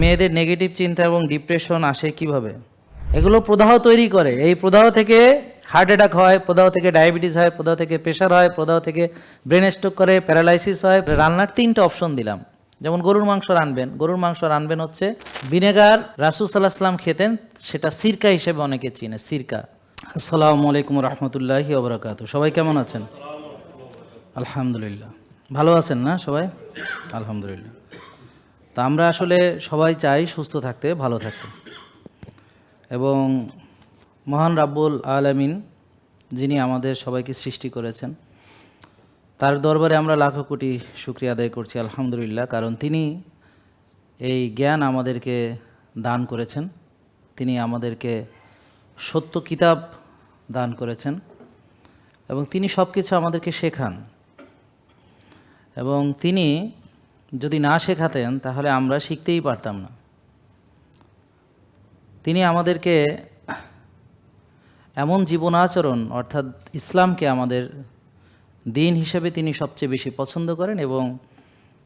মেয়েদের নেগেটিভ চিন্তা এবং ডিপ্রেশন আসে কিভাবে? এগুলো প্রদাহ তৈরি করে। এই প্রদাহ থেকে হার্ট অ্যাটাক হয়, প্রদাহ থেকে ডায়াবেটিস হয়, প্রদাহ থেকে প্রেশার হয়, প্রদাহ থেকে ব্রেন স্ট্রোক করে, প্যারালাইসিস হয়। রান্নার 3টা অপশন দিলাম। যেমন গরুর মাংস রানবেন, গরুর মাংস রানবেন হচ্ছে ভিনেগার। রাসূল সাল্লাল্লাহু আলাইহি ওয়াসাল্লাম খেতেন, সেটা সিরকা হিসেবে অনেকে চিনে, সিরকা। আসসালামু আলাইকুম রহমতুল্লাহি ওয়া বারাকাতুহু। সবাই কেমন আছেন? আলহামদুলিল্লাহ। ভালো আছেন না সবাই? আলহামদুলিল্লাহ। তা আমরা আসলে সবাই চাই সুস্থ থাকতে, ভালো থাকতে, এবং মহান রাব্বুল আলামিন যিনি আমাদের সবাইকে সৃষ্টি করেছেন, তার দরবারে আমরা লাখো কোটি শুকরিয়া আদায় করছি আলহামদুলিল্লাহ। কারণ তিনি এই জ্ঞান আমাদেরকে দান করেছেন, তিনি আমাদেরকে সত্য কিতাব দান করেছেন, এবং তিনি সব কিছু আমাদেরকে শেখান। এবং তিনি যদি না শেখাতেন তাহলে আমরা শিখতেই পারতাম না। তিনি আমাদেরকে এমন জীবন আচরণ, অর্থাৎ ইসলামকে আমাদের দিন হিসেবে তিনি সবচেয়ে বেশি পছন্দ করেন, এবং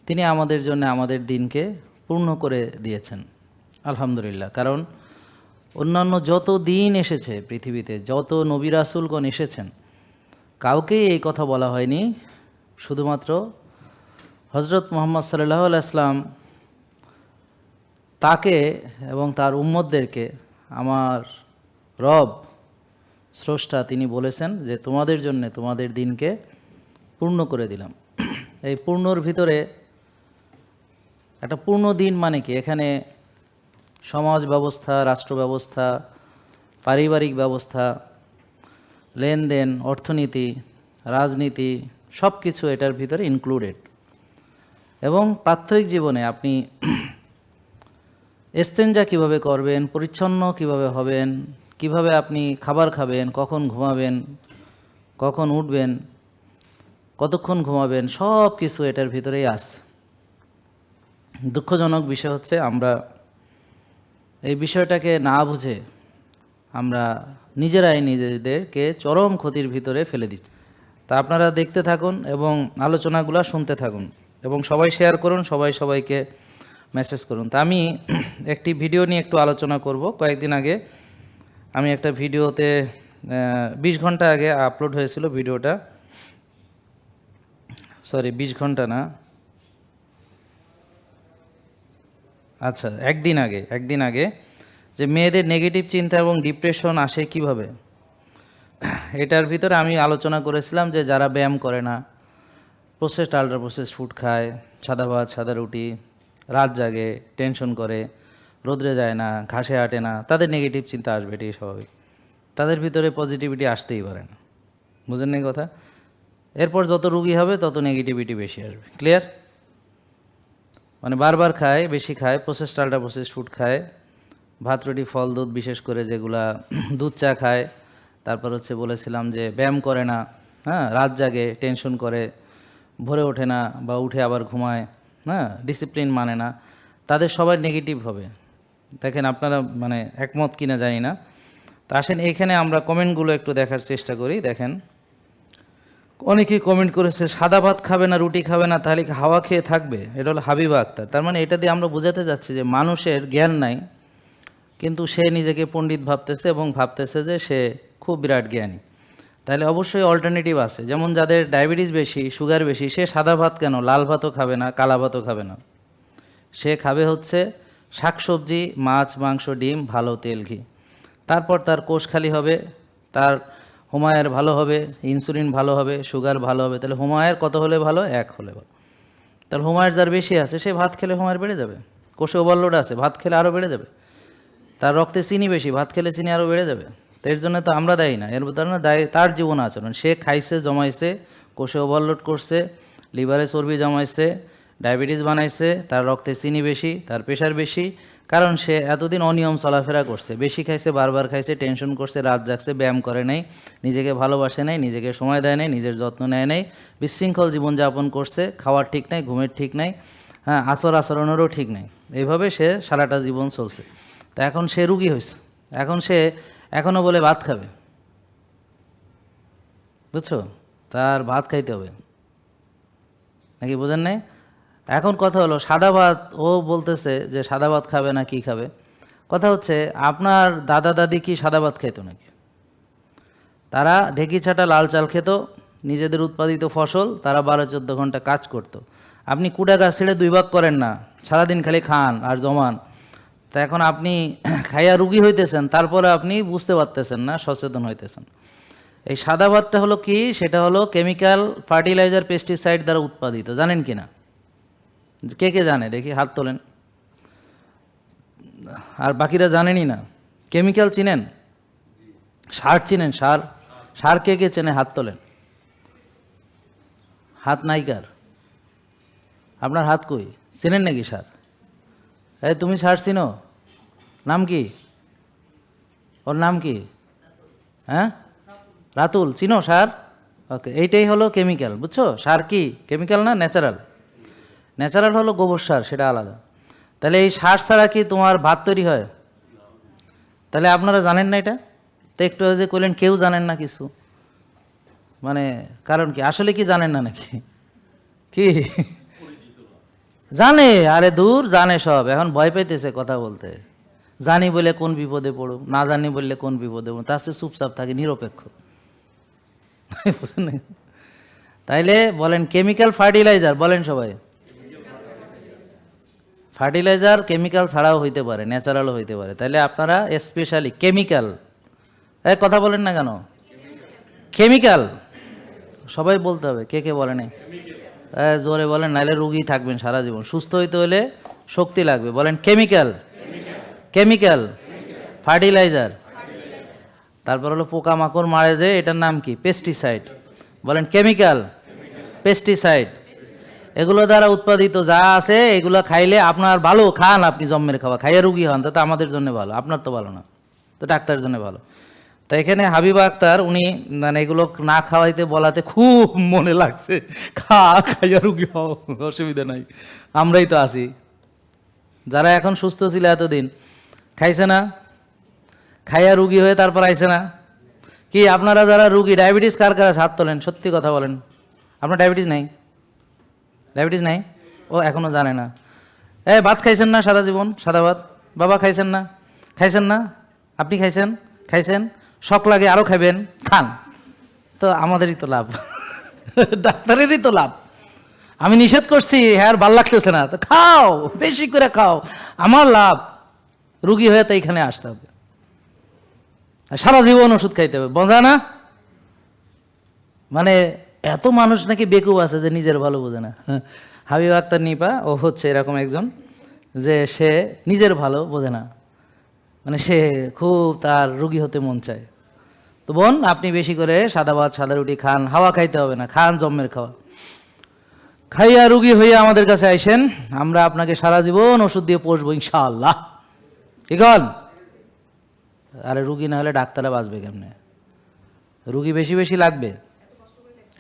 তিনি আমাদের জন্য আমাদের দিনকে পূর্ণ করে দিয়েছেন আলহামদুলিল্লাহ। কারণ অন্যান্য যত দিন এসেছে পৃথিবীতে, যত নবী রাসূলগণ এসেছেন, কাউকেই এই কথা বলা হয়নি, শুধুমাত্র হজরত মুহাম্মদ সাল্লাল্লাহু আলাইহি ওয়াসাল্লাম তাকে এবং তার উম্মতদেরকে আমার রব স্রষ্টা তিনি বলেছেন যে তোমাদের জন্য তোমাদের দিনকে পূর্ণ করে দিলাম। এই পূর্ণর ভিতরে একটা পূর্ণ দিন মানে কি? এখানে সমাজ ব্যবস্থা, রাষ্ট্র ব্যবস্থা, পারিবারিক ব্যবস্থা, লেনদেন, অর্থনীতি, রাজনীতি, সব কিছু এটার ভিতরে ইনক্লুডেড। এবং প্রাত্যহিক জীবনে আপনি ইস্তেঞ্জা কিভাবে করবেন, পরিচ্ছন্ন কিভাবে হবেন, কিভাবে আপনি খাবার খাবেন, কখন ঘুমাবেন, কখন উঠবেন, কতক্ষণ ঘুমাবেন, সব কিছু এটার ভিতরেই আছে। দুঃখজনক বিষয় হচ্ছে আমরা এই বিষয়টাকে না বুঝে আমরা নিজেরাই নিজেদেরকে চরম ক্ষতির ভিতরে ফেলে দিচ্ছি। তা আপনারা দেখতে থাকুন এবং আলোচনাগুলো শুনতে থাকুন, এবং সবাই শেয়ার করুন, সবাই সবাইকে মেসেজ করুন। তা আমি একটি ভিডিও নিয়ে একটু আলোচনা করব। কয়েকদিন আগে আমি একটা ভিডিওতে 20 ঘন্টা আগে আপলোড হয়েছিল ভিডিওটা, সরি 20 ঘন্টা না, আচ্ছা একদিন আগে যে মেয়েদের নেগেটিভ চিন্তা এবং ডিপ্রেশন আসে কিভাবে, এটার ভিতরে আমি আলোচনা করেছিলাম যে যারা ব্যায়াম করে না, প্রসেসড আল্ট্রা প্রসেস ফুড খায়, সাদা ভাত সাদা রুটি, রাত জাগে, টেনশন করে, রোদ্রে যায় না, ঘাসে হাঁটে না, তাদের নেগেটিভ চিন্তা আসবে, এটাই স্বাভাবিক। তাদের ভিতরে পজিটিভিটি আসতেই পারে না, বুঝেন না কথা? এরপর যত রুগী হবে তত নেগেটিভিটি বেশি আসবে। ক্লিয়ার? মানে বারবার খায়, বেশি খায়, প্রসেসড আল্ট্রা প্রসেস ফুড খায়, ভাত রুটি ফল দুধ, বিশেষ করে যেগুলা দুধ চা খায়, তারপর হচ্ছে বলেছিলাম যে ব্যায়াম করে না, হ্যাঁ, রাত জাগে, টেনশন করে, ভোরে ওঠে না বা উঠে আবার ঘুমায়, হ্যাঁ, ডিসিপ্লিন মানে না, তাদের সবাই নেগেটিভ হবে। দেখেন আপনারা মানে একমত কিনা জানি না। তা আসেন এখানে আমরা কমেন্টগুলো একটু দেখার চেষ্টা করি। দেখেন অনেকেই কমেন্ট করেছে সাদা ভাত খাবে না, রুটি খাবে না, তাহলে কি হাওয়া খেয়ে থাকবে? এটা হলো হাবিবা আক্তার। তার মানে এটা দিয়ে আমরা বোঝাতে যাচ্ছি যে মানুষের জ্ঞান নাই, কিন্তু সে নিজেকে পণ্ডিত ভাবতেছে এবং ভাবতেছে যে সে খুব বিরাট জ্ঞানী। তাহলে অবশ্যই অল্টারনেটিভ আছে। যেমন যাদের ডায়াবেটিস বেশি, সুগার বেশি, সে সাদা ভাত কেন, লাল ভাতও খাবে না, কালা ভাতও খাবে না, সে খাবে হচ্ছে শাকসবজি, মাছ, মাংস, ডিম, ভালো তেল, ঘি। তারপর তার কোষ খালি হবে, তার হোমায়ের ভালো হবে, ইনসুলিন ভালো হবে, সুগার ভালো হবে। তাহলে হোমায়ের কত হলে ভালো? 1 হলে ভালো। তাহলে হোমায়ের যার বেশি আছে সে ভাত খেলে হোমায়ের বেড়ে যাবে। কোষে ওভারলোড আছে, ভাত খেলে আরও বেড়ে যাবে। তার রক্তে চিনি বেশি, ভাত খেলে চিনি আরও বেড়ে যাবে। তো এর জন্য তো আমরা দায়ী না, এর জন্য দায়ী তার জীবন আচরণ। সে খাইছে, জমাইছে, কোষে ওভারলোড করছে, লিভারে চর্বি জমাইছে, ডায়াবেটিস বানাইছে, তার রক্তে চিনি বেশি, তার প্রেশার বেশি, কারণ সে এতদিন অনিয়ম চলাফেরা করছে, বেশি খাইছে, বারবার খাইছে, টেনশন করছে, রাত জাগছে, ব্যায়াম করে নাই, নিজেকে ভালোবাসে নাই, নিজেকে সময় দেয় নাই, নিজের যত্ন নেয় নাই, বিশৃঙ্খল জীবনযাপন করছে, খাওয়ার ঠিক নাই, ঘুমের ঠিক নাই, হ্যাঁ, আচরণেরও ঠিক নাই। এইভাবে সে সারাটা জীবন চলছে। তা এখন সে রুগী হয়েছে, এখন সে এখনও বলে ভাত খাবে, বুঝছো? তার ভাত খাইতে হবে নাকি, বোঝেন নাই? এখন কথা হলো সাদা ভাত, ও বলতেছে যে সাদা ভাত খাবে না কি খাবে। কথা হচ্ছে আপনার দাদা দাদি কি সাদা ভাত খেত নাকি? তারা ঢেকি ছাটা লাল চাল খেত, নিজেদের উৎপাদিত ফসল, তারা 12-14 ঘন্টা কাজ করত। আপনি কুড়া গাছ ছেড়ে 2 ভাগ করেন না, সারাদিন খালি খান আর জমান। তা এখন আপনি খাইয়া রুগী হইতেছেন, তারপরে আপনি বুঝতে পারতেছেন না, সচেতন হইতেছেন। এই সাদা ভাতটা হলো কি, সেটা হলো কেমিক্যাল ফার্টিলাইজার পেস্টিসাইড দ্বারা উৎপাদিত, জানেন কি না? কে কে জানে দেখি হাত তোলেন। আর বাকিরা জানেনই না। কেমিক্যাল চিনেন? সার চিনেন? সার সার কে কে চেনে হাত তোলেন। হাত নাইকার, আপনার হাত কই? চিনেন নাকি সার? এই তুমি সার চিনো? নাম কি ওর? নাম কি? হ্যাঁ, রাতুল। চিনো সার? ওকে, এইটাই হলো কেমিক্যাল, বুঝছো? সার কি কেমিক্যাল না ন্যাচারাল? ন্যাচারাল হলো গোবর সার, সেটা আলাদা। তাহলে এই সার ছাড়া কি তোমার ভাত তৈরি হয়? তাহলে আপনারা জানেন না এটা? তো একটু যে কইলেন কেউ জানেন না কিছু, মানে কারণ কি? আসলে কি জানেন না নাকি? কি জানে? আরে দূর, জানে সব, এখন ভয় পাইতেছে কথা বলতে। জানি বলে কোন বিপদে পড়ো, না জানি বললে কোন বিপদে পড়ো, তার চেয়ে চুপচাপ থাকে, নিরপেক্ষ। তাইলে বলেন কেমিক্যাল ফার্টিলাইজার, বলেন সবাই। ফার্টিলাইজার কেমিক্যাল ছাড়াও হইতে পারে, ন্যাচারালও হইতে পারে। তাইলে আপনারা স্পেশালি কেমিক্যাল, কথা বলেন না কেন? কেমিক্যাল সবাই বলতে হবে। কে কে বলেন? জোরে বলেন, নাইলে রুগী থাকবেন সারা জীবন। সুস্থ হইতে হলে শক্তি লাগবে। বলেন কেমিক্যাল, কেমিক্যাল ফার্টিলাইজার। তারপর হলো পোকামাকড় মারে যে, এটার নাম কি? পেস্টিসাইড। বলেন কেমিক্যাল, পেস্টিসাইড। এগুলো দ্বারা উৎপাদিত যা আছে এগুলো খাইলে আপনার ভালো, খান আপনি জম্মের খাওয়া, খাইয়া রুগী হন, তাতে আমাদের জন্য ভালো, আপনার তো ভালো না, তো ডাক্তারের জন্য ভালো। তো এখানে হাবিবা আক্তার উনি মানে এগুলো না খাওয়াইতে বলাতে খুব মনে লাগছে, খাইয়া রুগী হও, অসুবিধা নাই, আমরাই তো আছি। যারা এখন সুস্থ ছিল এতদিন, খাইছে না? খাইয়া রুগী হয়ে তারপর আইছে না? কি আপনারা যারা রুগী, ডায়াবেটিস কার কার হাত তোলেন, সত্যি কথা বলেন। আপনার ডায়াবেটিস নাই? ডায়াবেটিস নাই? ও এখনো জানে না। ভাত খাইছেন না সারা জীবন? সাদা ভাত বাবা খাইছেন না? খাইছেন না? আপনি খাইছেন? খাইছেন? শখ লাগে আরো খাবেন, খান। তো আমাদেরই তো লাভ, ডাক্তারেরই তো লাভ। আমি নিষেধ করছি, হ্যাঁ ভাল লাগতেছে না, তো খাও, বেশি করে খাও, আমার লাভ। রুগী হয়ে তো এইখানে আসতে হবে, সারা জীবন ওষুধ খাইতে হবে, বোঝা না? মানে এত মানুষ নাকি বেকুব আছে যে নিজের ভালো বোঝে না। হাবিব আক্তার নিপা ও হচ্ছে এরকম একজন, যে সে নিজের ভালো বোঝে না, মানে সে খুব তার রুগী হতে মন চায়। তো বোন, আপনি বেশি করে সাদা ভাত সাদা রুটি খান, হাওয়া খাইতে হবে না, খান জম্মের খাওয়া। খাইয়া রুগী হইয়া আমাদের কাছে আইসেন, আমরা আপনাকে সারা জীবন ওষুধ দিয়ে পোষবো ইনশাআল্লাহ। কি কন? আরে রুগী না হলে ডাক্তাররা বাঁচবে কেমনে? রুগী বেশি বেশি লাগবে।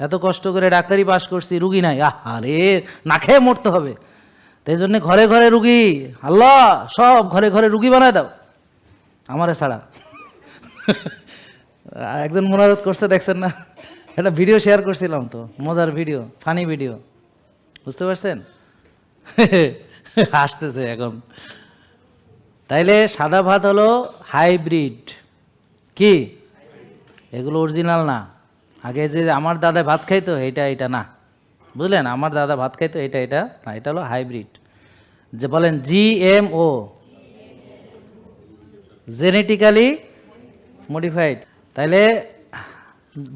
এত কষ্ট করে ডাক্তারি পাশ করছি, রুগী নাই, আরে না খেয়ে মরতে হবে। তাই জন্য ঘরে ঘরে রুগী, আল্লাহ সব ঘরে ঘরে রুগী বানায় দাও, আমারে ছাড়া। একজন মোনাজাত করছে, দেখছেন না? একটা ভিডিও শেয়ার করছিলাম তো, মজার ভিডিও, ফানি ভিডিও, বুঝতে পারছেন? হাসতেছে এখন। তাইলে সাদা ভাত হলো হাইব্রিড। কি? এগুলো অরিজিনাল না। আগে যে আমার দাদা ভাত খাইতো এটা না, বুঝলেন? আমার দাদা ভাত খাইতো এটা না, এটা হলো হাইব্রিড। যে বলেন জিএমও, জেনেটিক্যালি মডিফাইড। তাইলে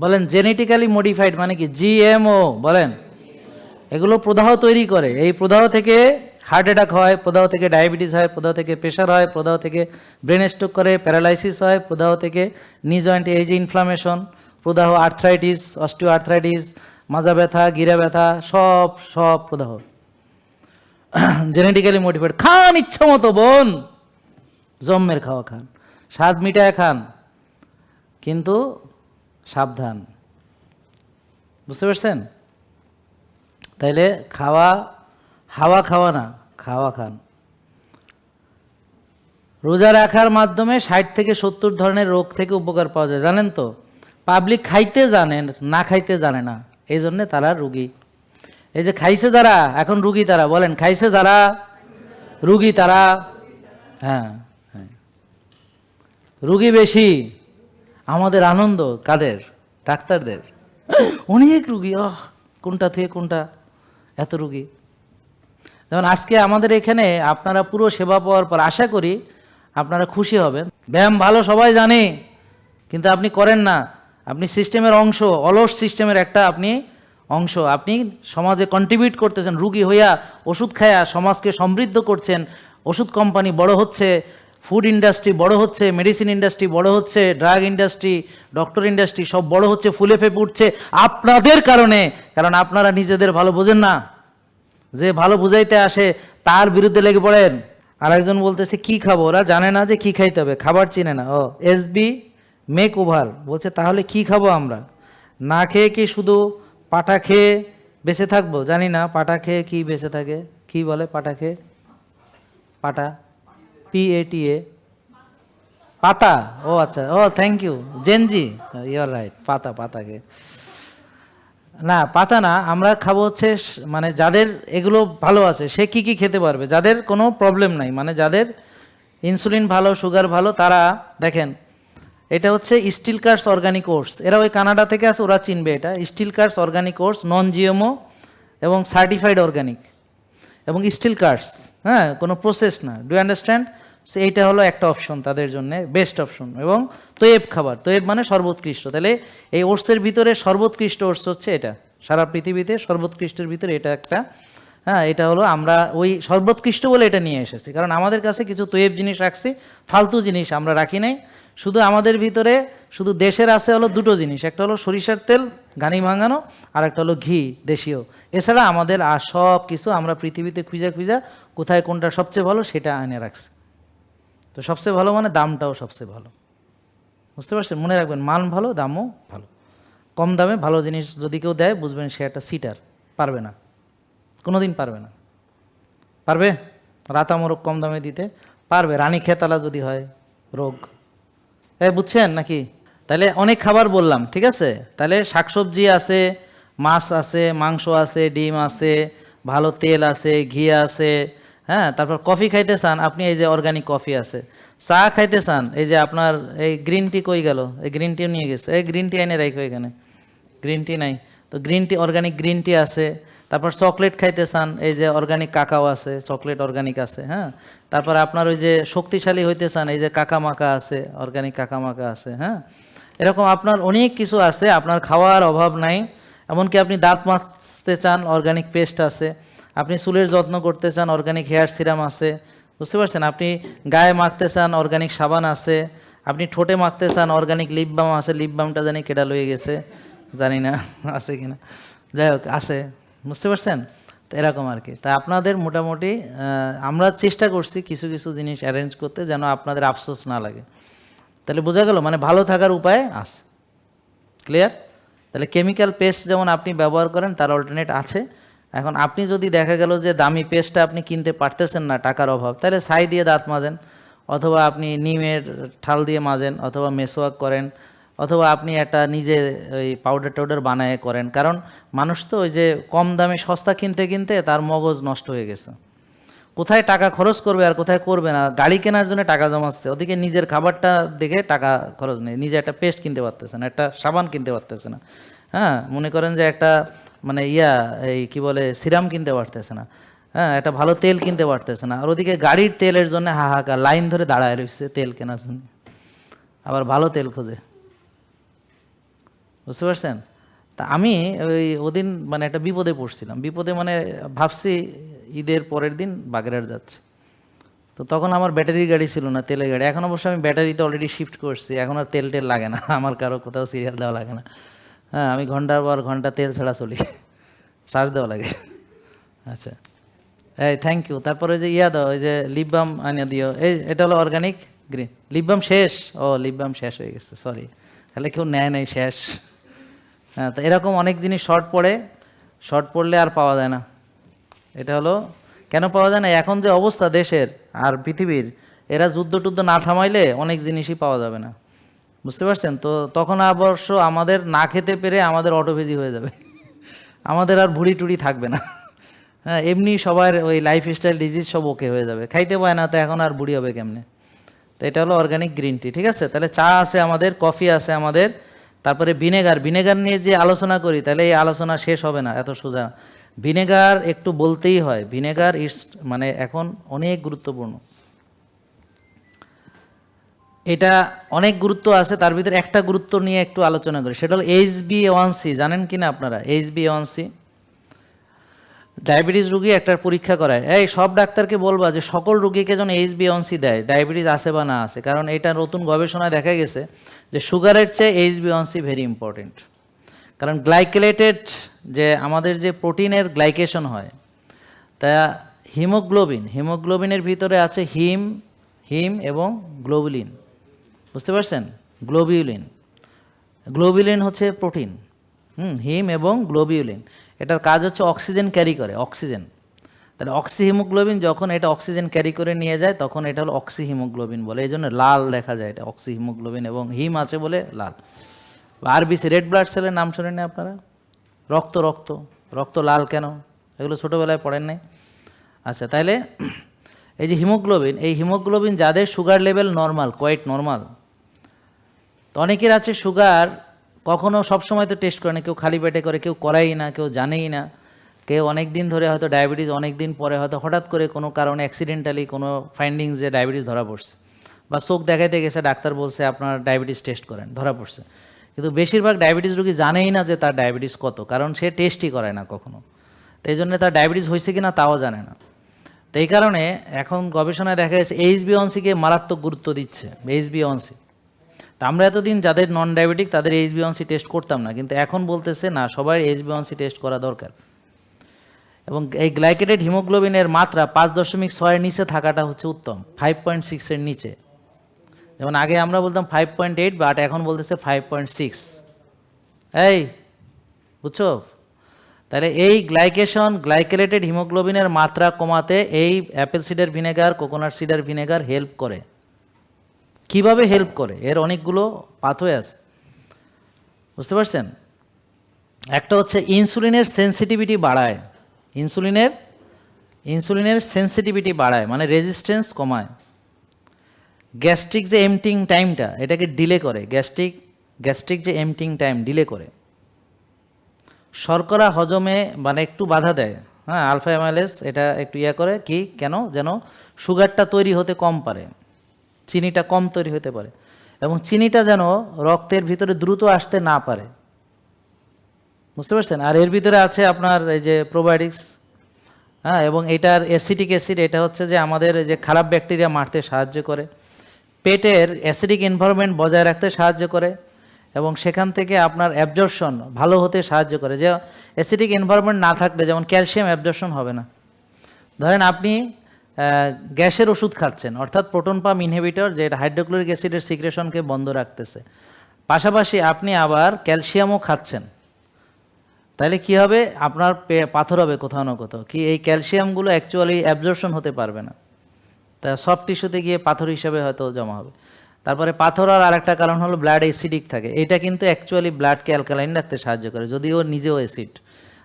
বলেন জেনেটিক্যালি মডিফাইড মানে কি? জিএমও বলেন। এগুলো প্রদাহ তৈরি করে, এই প্রদাহ থেকে হার্ট অ্যাটাক হয়, প্রদাহ থেকে ডায়াবেটিস হয়, প্রদাহ থেকে প্রেশার হয়, প্রদাহ থেকে ব্রেন স্ট্রোক করে, প্যারালাইসিস হয়, প্রদাহ থেকে নি জয়েন্ট এই যে ইনফ্লামেশন, প্রদাহ আর্থ্রাইটিস, অস্টিও আর্থ্রাইটিস, মাজা ব্যথা, গিরা ব্যথা, সব সব প্রদাহ জেনেটিক্যালি মডিফাইড। খান ইচ্ছা মতো বোন, জম্মের খাওয়া খান, স্বাদ মিটায় খান, কিন্তু সাবধান, বুঝতে পারছেন? তাইলে খাওয়া, হাওয়া খাওয়া না, খাওয়া খান। রোজা রাখার মাধ্যমে 60 থেকে 70 ধরনের রোগ থেকে উপকার পাওয়া যায়, জানেন তো? পাবলিক খাইতে জানেন, না খাইতে জানে না, এই জন্যে তারা রোগী। এই যে খাইছে যারা, এখন রুগী তারা, বলেন খাইছে যারা, রুগী তারা। হ্যাঁ হ্যাঁ, রুগী বেশি, আমাদের আনন্দ কাদের? ডাক্তারদের। অনেক রুগী, কোনটা থেকে কোনটা, এত রুগী। যেমন আজকে আমাদের এখানে আপনারা পুরো সেবা পাওয়ার পর আশা করি আপনারা খুশি হবেন। ব্যায়াম ভালো সবাই জানে, কিন্তু আপনি করেন না। আপনি সিস্টেমের অংশ, অলস সিস্টেমের একটা আপনি অংশ। আপনি সমাজে কন্ট্রিবিউট করতেছেন, রুগী হইয়া ওষুধ খায়া সমাজকে সমৃদ্ধ করছেন। ওষুধ কোম্পানি বড় হচ্ছে, ফুড ইন্ডাস্ট্রি বড় হচ্ছে, মেডিসিন ইন্ডাস্ট্রি বড় হচ্ছে, ড্রাগ ইন্ডাস্ট্রি, ডক্টর ইন্ডাস্ট্রি সব বড় হচ্ছে, ফুলে ফেপে উঠছে আপনাদের কারণে। কারণ আপনারা নিজেদের ভালো বোঝেন না, যে ভালো বুঝাইতে আসে তার বিরুদ্ধে লেগে পড়েন। আর একজন বলতেছে কি খাবো, ওরা জানে না যে কি খাইতে হবে, খাবার চিনে না। এসবি মেক ওভার বলছে তাহলে কি খাবো আমরা? না খেয়ে কি শুধু পাটা খেয়ে বেঁচে থাকবো? জানি না পাটা খেয়ে কি বেঁচে থাকে, কি বলে পাটা খেয়ে? পাটা, PATA, পাতা। আচ্ছা, thank you Gen Z, you are right, পাতা, পাতা খেয়ে না, পাতা না। আমরা খাবো হচ্ছে মানে যাদের এগুলো ভালো আছে সে কি কি খেতে পারবে, যাদের কোনো প্রবলেম নাই, মানে যাদের ইনসুলিন ভালো, সুগার ভালো, তারা দেখেন এটা হচ্ছে স্টিল কার্স অর্গানিক ওটস। এরা ওই কানাডা থেকে আছে, ওরা চিনবে এটা। Steel cuts organic oats, non GMO এবং সার্টিফাইড অর্গানিক এবং স্টিল কার্স, হ্যাঁ, কোনো প্রসেস না। Do understand? সো এইটা হলো একটা অপশন তাদের জন্য, বেস্ট অপশন। এবং তৈব খাবার, তৈব মানে সর্বোৎকৃষ্ট। তাহলে এই ওটসের ভিতরে সর্বোৎকৃষ্ট ওটস হচ্ছে এটা, সারা পৃথিবীতে সর্বোৎকৃষ্টের ভিতরে এটা একটা। হ্যাঁ, এটা হলো আমরা ওই সর্বোৎকৃষ্ট বলে এটা নিয়ে এসেছি, কারণ আমাদের কাছে কিছু তৈব জিনিস রাখছি, ফালতু জিনিস আমরা রাখি নাই। শুধু আমাদের ভিতরে শুধু দেশের আছে হলো দুটো জিনিস, একটা হলো সরিষার তেল ঘানি ভাঙানো, আর একটা হলো ঘি দেশীয়। এছাড়া আমাদের আর সব কিছু আমরা পৃথিবীতে খুঁজা খুঁজা কোথায় কোনটা সবচেয়ে ভালো সেটা এনে রাখছি। তো সবচেয়ে ভালো মানে দামটাও সবচেয়ে ভালো, বুঝতে পারছেন? মনে রাখবেন, মান ভালো, দামও ভালো। কম দামে ভালো জিনিস যদি কেউ দেয় বুঝবেন সে একটা সিটার, পারবে না, কোনো দিন পারবে না। পারবে রাতামরক কম দামে দিতে? পারবে। রানী খেতালা যদি হয় রোগ, বুঝছেন নাকি? তাহলে অনেক খাবার বললাম, ঠিক আছে? তাহলে শাকসবজি আছে, মাছ আছে, মাংস আছে, ডিম আছে, ভালো তেল আছে, ঘি আছে, হ্যাঁ। তারপর কফি খাইতে চান আপনি, এই যে অর্গানিক কফি আছে। চা খাইতে চান, এই যে আপনার এই গ্রিন টি কই গেল? এই গ্রিন টিও নিয়ে গেছে, এই গ্রিন টি এনে রাখো এখানে, গ্রিন টি নাই তো green tea, organic green tea আছে। তারপর চকলেট খাইতে চান, এই যে অর্গানিক কাকাও আছে, চকলেট অর্গানিক আছে, হ্যাঁ। তারপর আপনার ওই যে শক্তিশালী হইতে চান, এই যে কাকা মাকা আছে, অর্গানিক কাকা মাকা আছে, হ্যাঁ। এরকম আপনার অনেক কিছু আছে, আপনার খাওয়ার অভাব নাই। এমনকি আপনি দাঁত মাজতে চান, অর্গানিক পেস্ট আছে। আপনি চুলের যত্ন করতে চান, অর্গানিক হেয়ার সিরাম আছে, বুঝতে পারছেন? আপনি গায়ে মাখতে চান, অর্গানিক সাবান আছে। আপনি ঠোঁটে মাখতে চান, অর্গানিক লিপ বাম আছে। লিপ বামটা জানি কেডা লয়ে গেছে, জানি না আছে কিনা, যাই হোক আছে, বুঝতে পারছেন? তো এরকম আর কি। তা আপনাদের মোটামুটি আমরা চেষ্টা করছি কিছু কিছু জিনিস অ্যারেঞ্জ করতে, যেন আপনাদের আফসোস না লাগে। তাহলে বোঝা গেল, মানে ভালো থাকার উপায় আছে। ক্লিয়ার? তাহলে কেমিক্যাল পেস্ট যেমন আপনি ব্যবহার করেন, তার অল্টারনেট আছে। এখন আপনি যদি দেখা গেল যে দামি পেস্টটা আপনি কিনতে পারতেছেন না, টাকার অভাব, তাহলে ছাই দিয়ে দাঁত মাজেন, অথবা আপনি নিমের ঠাল দিয়ে মাজেন, অথবা মেসোয়াক করেন, অথবা আপনি একটা নিজে ওই পাউডার টাউডার বানায় করেন। কারণ মানুষ তো ওই যে কম দামে সস্তা কিনতে কিনতে তার মগজ নষ্ট হয়ে গেছে। কোথায় টাকা খরচ করবে আর কোথায় করবে না, গাড়ি কেনার জন্য টাকা জমাচ্ছে, ওদিকে নিজের খাবারটা দেখে টাকা খরচ নেই। নিজে একটা পেস্ট কিনতে পারতেছে না, একটা সাবান কিনতে পারতেছে না, হ্যাঁ। মনে করেন যে একটা মানে এই কি বলে সিরাম কিনতে পারতেছে না, হ্যাঁ। একটা ভালো তেল কিনতে পারতেছে না। আর ওদিকে গাড়ির তেলের জন্য হাহাকার, লাইন ধরে দাঁড়ায় রয়েছে তেল কেনার জন্য, আবার ভালো তেল খোঁজে, বুঝতে পারছেন? তা আমি ওদিন মানে একটা বিপদে পড়ছিলাম। বিপদে মানে ভাবছি ঈদের পরের দিন বাগেরহাট যাচ্ছে। তো তখন আমার ব্যাটারির গাড়ি ছিল না, তেলের গাড়ি। এখন অবশ্য আমি ব্যাটারিতে অলরেডি শিফট করছি, এখন আর তেল টেল লাগে না, আমার কারো কোথাও সিরিয়াল দেওয়া লাগে না, হ্যাঁ। আমি ঘন্টার পর ঘন্টা তেল ছাড়া চলি, চার্জ দেওয়া লাগে। আচ্ছা, এই থ্যাংক ইউ। তারপরে ওই যে দাও, ওই যে লিপ বাম আনিয়ে দিও। এটা হলো অর্গানিক গ্রিন লিপ বাম। শেষ? লিপ বাম শেষ হয়ে গেছে, সরি। তাহলে কেউ নেয় নাই, শেষ। হ্যাঁ, তো এরকম অনেক জিনিস শর্ট পড়ে, শর্ট পড়লে আর পাওয়া যায় না। এটা হলো কেন পাওয়া যায় না, এখন যে অবস্থা দেশের আর পৃথিবীর, এরা যুদ্ধ টুদ্ধ না থামাইলে অনেক জিনিসই পাওয়া যাবে না, বুঝতে পারছেন? তো তখন অবশ্য আমাদের না খেতে পেরে আমাদের অটোভেজি হয়ে যাবে। আমাদের আর ভুঁড়ি টুড়ি থাকবে না। হ্যাঁ, এমনি সবার ওই লাইফস্টাইল ডিজিজ সব ওকে হয়ে যাবে, খাইতে পায় না তো এখন আর বুড়ি হবে কেমনে। তো এটা হলো অর্গানিক গ্রিন টি, ঠিক আছে। তাহলে চা আছে আমাদের, কফি আছে আমাদের, তারপরে ভিনেগার, ভিনেগার নিয়ে যে আলোচনা করি তাহলে এই আলোচনা শেষ হবে না এত সোজা। ভিনেগার একটু বলতেই হয়, ভিনেগার ইটস মানে এখন অনেক গুরুত্বপূর্ণ। এটা অনেক গুরুত্ব আছে, তার ভিতরে একটা গুরুত্ব নিয়ে একটু আলোচনা করি, সেটা হলো HbA1c। জানেন কি না আপনারা HbA1c? ডায়াবেটিস রুগী একটা পরীক্ষা করায়, এই সব ডাক্তারকে বলবা যে সকল রুগীকে যেন HbA1c দেয়, ডায়াবেটিস আছে বা না আছে। কারণ এটা নতুন গবেষণায় দেখা গেছে যে সুগারের চেয়ে HbA1c ভেরি ইম্পর্টেন্ট। কারণ গ্লাইকেলেটেড যে আমাদের যে প্রোটিনের গ্লাইকেশন হয়, তা হিমোগ্লোবিনের ভিতরে আছে হিম এবং গ্লোবুলিন, বুঝতে পারছেন? গ্লোবিউলিন হচ্ছে প্রোটিন, হিম এবং গ্লোবিউলিন, এটার কাজ হচ্ছে অক্সিজেন ক্যারি করে, অক্সিজেন। তাহলে অক্সিহিমোগ্লোবিন যখন এটা অক্সিজেন ক্যারি করে নিয়ে যায় তখন এটা হলো অক্সিহিমোগ্লোবিন বলে, এই জন্য লাল দেখা যায় এটা অক্সিহিমোগ্লোবিন, এবং হিম আছে বলে লাল। আরবিসি রেড ব্লাড সেলের নাম শোনেন আপনারা? রক্ত রক্ত রক্ত লাল কেন? এগুলো ছোটোবেলায় পড়েন নাই? আচ্ছা, তাহলে এই যে হিমোগ্লোবিন, এই হিমোগ্লোবিন যাদের sugar level normal, quite normal, তো অনেকের আছে সুগার কখনো সবসময় তো টেস্ট করে না, কেউ খালি পেটে করে, কেউ করাই না, কেউ জানেই না, কেউ অনেক দিন ধরে হয়তো ডায়াবেটিস, অনেক দিন পরে হয়তো হঠাৎ করে কোনো কারণে অ্যাক্সিডেন্টালি কোনো ফাইন্ডিংস যে ডায়াবেটিস ধরা পড়ছে, বা চোখ দেখাইতে গেছে ডাক্তার বলছে আপনার ডায়াবেটিস টেস্ট করেন, ধরা পড়ছে। কিন্তু বেশিরভাগ ডায়াবেটিস রোগী জানেই না যে তার ডায়াবেটিস কত, কারণ সে টেস্টই করে না কখনো। তো এই জন্য তার ডায়াবেটিস হয়েছে কি না তাও জানে না। তো এই কারণে এখন গবেষণায় দেখা গেছে HbA1c-কে মারাত্মক গুরুত্ব দিচ্ছে, HbA1c। তা আমরা এতদিন যাদের নন ডায়াবেটিক তাদের HbA1c টেস্ট করতাম না, কিন্তু এখন বলতেছে না, সবার HbA1c টেস্ট করা দরকার। এবং এই গ্লাইকেটেড হিমোগ্লোবিনের মাত্রা 5.6-এর নিচে থাকাটা হচ্ছে উত্তম, 5.6-এর নিচে। যেমন আগে আমরা বলতাম 5.8, বাট এখন বলতেছে 5.6। এই বুঝছো? তাহলে এই গ্লাইকেলেটেড হিমোগ্লোবিনের মাত্রা কমাতে এই Apple cider vinegar, coconut cider vinegar help করে। কিভাবে হেল্প করে? এর অনেকগুলো পাথওয়ে আছে, বুঝতে পারছেন? একটা হচ্ছে ইনসুলিনের সেন্সিটিভিটি বাড়ায়, ইনসুলিনের সেন্সিটিভিটি বাড়ায় মানে রেজিস্ট্যান্স কমায়। গ্যাস্ট্রিক যে এমটিং টাইমটা এটাকে ডিলে করে, গ্যাস্ট্রিক যে এমটিং টাইম ডিলে করে। শর্করা হজমে মানে একটু বাধা দেয়, হ্যাঁ, আলফা অ্যামাইলেজ এটা একটু করে কি, কেন? যেন সুগারটা তৈরি হতে কম পারে, চিনিটা কম তৈরি হতে পারে, এবং চিনিটা যেন রক্তের ভিতরে দ্রুত আসতে না পারে, বুঝতে পারছেন? আর এর ভিতরে আছে আপনার এই যে প্রোবায়োটিক্স, হ্যাঁ, এবং এটার অ্যাসিটিক অ্যাসিড, এটা হচ্ছে যে আমাদের যে খারাপ ব্যাকটেরিয়া মারতে সাহায্য করে, পেটের অ্যাসিডিক এনভায়রনমেন্ট বজায় রাখতে সাহায্য করে, এবং সেখান থেকে আপনার অ্যাবজর্পশন ভালো হতে সাহায্য করে। যে অ্যাসিডিক এনভায়রনমেন্ট না থাকলে যেমন ক্যালসিয়াম অ্যাবজর্পশন হবে না। ধরেন আপনি গ্যাসের ওষুধ খাচ্ছেন, অর্থাৎ প্রোটন পাম্প ইনহিবিটর, যেটা হাইড্রোক্লোরিক অ্যাসিডের সিক্রেশনকে বন্ধ রাখতেছে, পাশাপাশি আপনি আবার ক্যালসিয়ামও খাচ্ছেন, তাহলে কি হবে? আপনার পাথর হবে কোথাও না কোথাও, কি এই ক্যালসিয়ামগুলো অ্যাকচুয়ালি অ্যাবজর্পশন হতে পারবে না, তা সফট টিস্যুতে গিয়ে পাথর হিসেবে হয়তো জমা হবে। তারপরে পাথর আর আরেকটা কারণ হলো ব্লাড অ্যাসিডিক থাকে, এটা কিন্তু অ্যাকচুয়ালি ব্লাডকে অ্যালকালাইন রাখতে সাহায্য করে, যদিও নিজেও অ্যাসিড।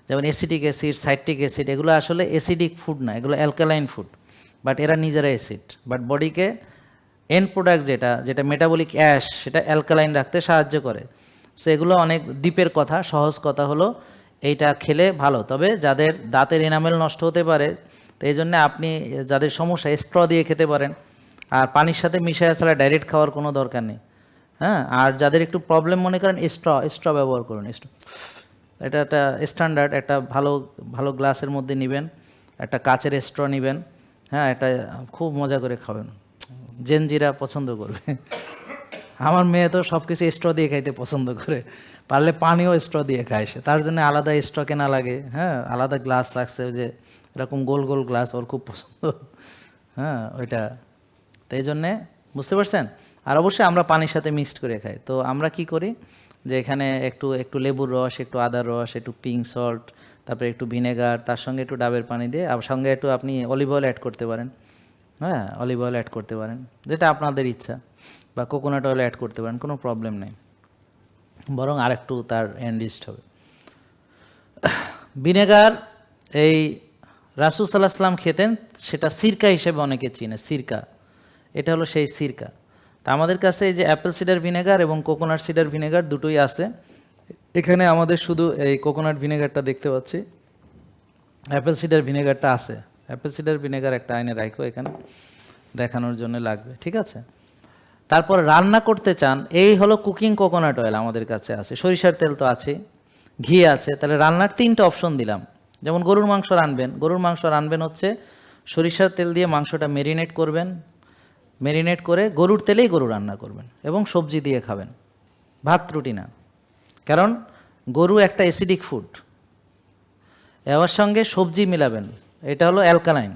যেমন অ্যাসিটিক অ্যাসিড, সাইট্রিক অ্যাসিড, এগুলো আসলে অ্যাসিডিক ফুড না, এগুলো অ্যালকালাইন ফুড, বাট এরা নিজেরা অ্যাসিড, বাট বডিকে এন্ড প্রোডাক্ট যেটা মেটাবলিক অ্যাশ, সেটা অ্যালকালাইন রাখতে সাহায্য করে। সো এগুলো অনেক ডিপের কথা, সহজ কথা হলো এইটা খেলে ভালো। তবে যাদের দাঁতের এনামেল নষ্ট হতে পারে, তো এই জন্য আপনি যাদের সমস্যা স্ট্র দিয়ে খেতে পারেন, আর পানির সাথে মিশিয়ে ছাড়া ডাইরেক্ট খাওয়ার কোনো দরকার নেই, হ্যাঁ। আর যাদের একটু প্রবলেম মনে করেন, স্ট্র ব্যবহার করুন, এটা একটা স্ট্যান্ডার্ড, একটা ভালো গ্লাসের মধ্যে নেবেন, একটা কাচের স্ট্র নেবেন, হ্যাঁ, এটা খুব মজা করে খাবেন, জেনজিরা পছন্দ করবে। আমার মেয়ে তো সব কিছু স্ট্র দিয়ে খাইতে পছন্দ করে, পারলে পানিও স্ট্র দিয়ে খায় সে, তার জন্য আলাদা স্ট্র কেনা লাগে, হ্যাঁ, আলাদা গ্লাস রাখছে, ওই যে এরকম গোল গোল গ্লাস ওর খুব পছন্দ, হ্যাঁ, ওইটা। তো এই জন্যে, বুঝতে পারছেন? আর অবশ্যই আমরা পানির সাথে মিক্সড করে খাই। তো আমরা কি করি যে এখানে একটু লেবুর রস, একটু আদার রস, একটু পিঙ্ক সল্ট, তারপরে একটু ভিনেগার, তার সঙ্গে একটু ডাবের পানি দিয়ে, আর সঙ্গে একটু আপনি অলিভ অয়েল অ্যাড করতে পারেন, হ্যাঁ, অলিভ অয়েল অ্যাড করতে পারেন, যেটা আপনাদের ইচ্ছা, বা কোকোনাট অয়েল অ্যাড করতে পারেন, কোনো প্রবলেম নেই, বরং আরেকটু তার এনরিচড হবে। ভিনেগার এই রাসূল সাল্লাল্লাহু আলাইহি ওয়াসাল্লাম খেতেন, সেটা সিরকা হিসেবে অনেকে চিনে, সিরকা। এটা হলো সেই সিরকা। তা আমাদের কাছে এই যে অ্যাপেল সিডার ভিনেগার এবং কোকোনাট সিডার ভিনেগার দুটোই আছে। এখানে আমাদের শুধু এই কোকোনাট ভিনেগারটা দেখতে পাচ্ছি, অ্যাপেল সিডার ভিনেগারটা আছে। অ্যাপেল সিডার ভিনেগার একটা আইনে রাখো, এখানে দেখানোর জন্য লাগবে, ঠিক আছে। তারপর রান্না করতে চান, এই হলো কুকিং কোকোনাট অয়েল আমাদের কাছে আছে, সরিষার তেল তো আছে, ঘি আছে। তাহলে রান্নার 3টে অপশন দিলাম। যেমন গরুর মাংস রানবেন হচ্ছে সরিষার তেল দিয়ে মাংসটা মেরিনেট করবেন, মেরিনেট করে গরুর তেলেই গরু রান্না করবেন এবং সবজি দিয়ে খাবেন, ভাত রুটি না। কারণ গরু একটা অ্যাসিডিক ফুড, এর সঙ্গে সবজি মিলাবেন, এটা হলো অ্যালকালাইন,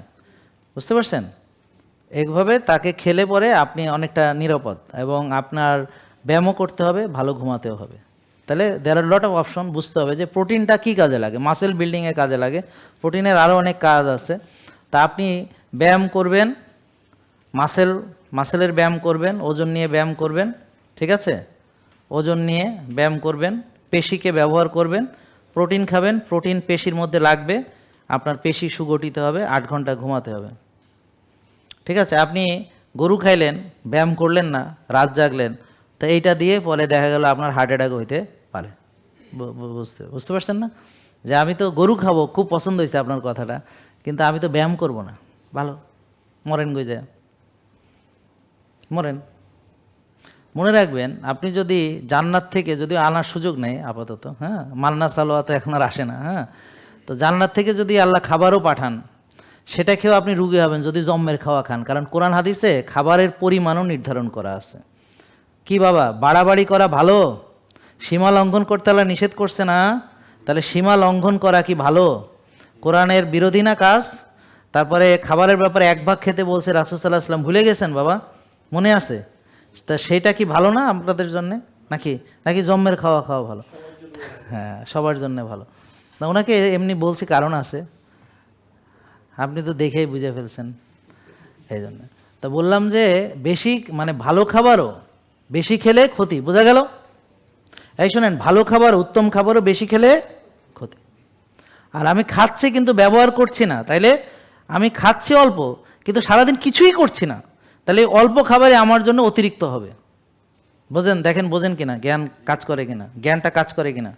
বুঝতে পারছেন। এইভাবে তাকে খেলে পরে আপনি অনেকটা নিরাপদ, এবং আপনার ব্যায়ামও করতে হবে, ভালো ঘুমাতেও হবে। তাহলে দেয়ার আর লট অফ অপশন। বুঝতে হবে যে প্রোটিনটা কী কাজে লাগে, মাসেল বিল্ডিংয়ে কাজে লাগে, প্রোটিনের আরও অনেক কাজ আছে। তা আপনি ব্যায়াম করবেন, মাসেলের ব্যায়াম করবেন, ওজন নিয়ে ব্যায়াম করবেন, ঠিক আছে, ওজন নিয়ে ব্যায়াম করবেন, পেশিকে ব্যবহার করবেন, প্রোটিন খাবেন, প্রোটিন পেশির মধ্যে লাগবে, আপনার পেশি সুগঠিত হবে, 8 ঘন্টা ঘুমাতে হবে, ঠিক আছে। আপনি গরু খাইলেন, ব্যায়াম করলেন না, রাত জাগলেন, তো এইটা দিয়ে পরে দেখা গেল আপনার হার্ট অ্যাটাক হইতে পারে। বুঝতে পারছেন না, যে আমি তো গরু খাবো, খুব পছন্দ হয়েছে আপনার কথাটা, কিন্তু আমি তো ব্যায়াম করব না, ভালো মরেন গই যায়, মরেন। মনে রাখবেন, আপনি যদি জান্নাত থেকে, যদি আনার সুযোগ নেই আপাতত, হ্যাঁ, মান্না সালোয়া তো এখন আর আসে না, হ্যাঁ, তো জান্নাত থেকে যদি আল্লাহ খাবারও পাঠান, সেটা খেয়েও আপনি রুগী হবেন যদি জম্মের খাওয়া খান। কারণ কোরআন হাদিসে খাবারের পরিমাণও নির্ধারণ করা আছে। কি বাবা, বাড়াবাড়ি করা ভালো? সীমা লঙ্ঘন করতে আল্লাহ নিষেধ করছে না? তাহলে সীমা লঙ্ঘন করা কি ভালো? কোরআনের বিরোধী না কাজ? তারপরে খাবারের ব্যাপারে 1 ভাগ খেতে বলছে রাসূল সাল্লাল্লাহু আলাইহি ওয়াসাল্লাম, ভুলে গেছেন বাবা? মনে আছে? তা সেইটা কি ভালো না আপনাদের জন্যে? নাকি জম্মের খাওয়া ভালো? হ্যাঁ, সবার জন্য ভালো না। ওনাকে এমনি বলছি, কারণ আছে, আপনি তো দেখেই বুঝে ফেলছেন, এই জন্য। তা বললাম যে বেশি, মানে ভালো খাবারও বেশি খেলে ক্ষতি, বোঝা গেল? এই শোনেন, ভালো খাবার, উত্তম খাবারও বেশি খেলে ক্ষতি। আর আমি খাচ্ছি কিন্তু ব্যবহার করছি না, তাইলে আমি খাচ্ছি অল্প কিন্তু সারাদিন কিছুই করছি না, তাহলে অল্প খাবারে আমার জন্য অতিরিক্ত হবে। বোঝেন, দেখেন বোঝেন কিনা, জ্ঞান কাজ করে কিনা, জ্ঞানটা কাজ করে কিনা।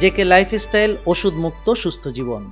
জেকে লাইফস্টাইল, ওষুধ মুক্ত সুস্থ জীবন।